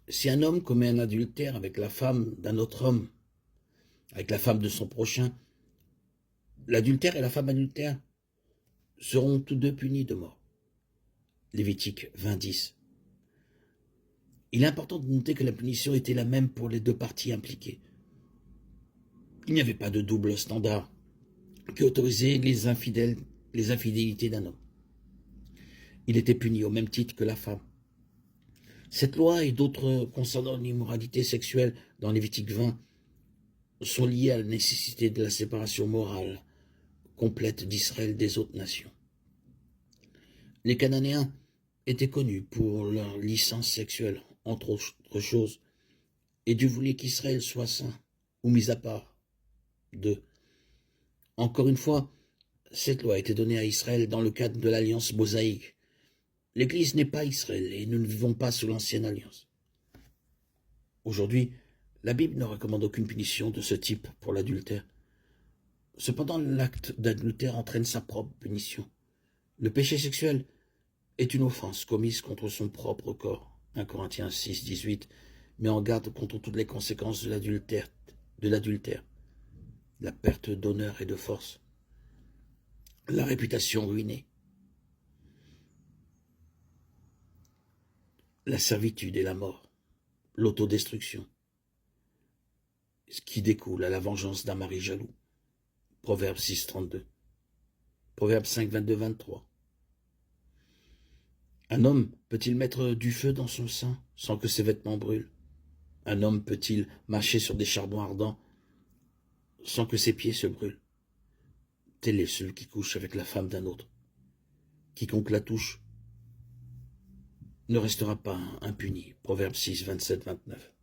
Si un homme commet un adultère avec la femme d'un autre homme, avec la femme de son prochain, l'adultère et la femme adultère seront tous deux punis de mort. Lévitique 20:10. Il est important de noter que la punition était la même pour les deux parties impliquées. Il n'y avait pas de double standard qui autorisait les infidélités d'un homme. Il était puni au même titre que la femme. Cette loi et d'autres concernant l'immoralité sexuelle dans Lévitique 20 sont liées à la nécessité de la séparation morale complète d'Israël des autres nations. Les Cananéens étaient connus pour leur licence sexuelle, entre autres choses, et Dieu voulait qu'Israël soit saint ou mis à part d'eux. Encore une fois, cette loi a été donnée à Israël dans le cadre de l'alliance mosaïque. L'Église n'est pas Israël et nous ne vivons pas sous l'ancienne alliance. Aujourd'hui, la Bible ne recommande aucune punition de ce type pour l'adultère. Cependant, l'acte d'adultère entraîne sa propre punition. Le péché sexuel est une offense commise contre son propre corps. 1 Corinthiens 6:18 met en garde contre toutes les conséquences de l'adultère. La perte d'honneur et de force, la réputation ruinée, la servitude et la mort, l'autodestruction, ce qui découle à la vengeance d'un mari jaloux. Proverbe 6:32. Proverbe 5:22-23. Un homme peut-il mettre du feu dans son sein sans que ses vêtements brûlent? Un homme peut-il marcher sur des charbons ardents sans que ses pieds se brûlent? Tel est celui qui couche avec la femme d'un autre. Quiconque la touche ne restera pas impuni. Proverbe 6:27-29.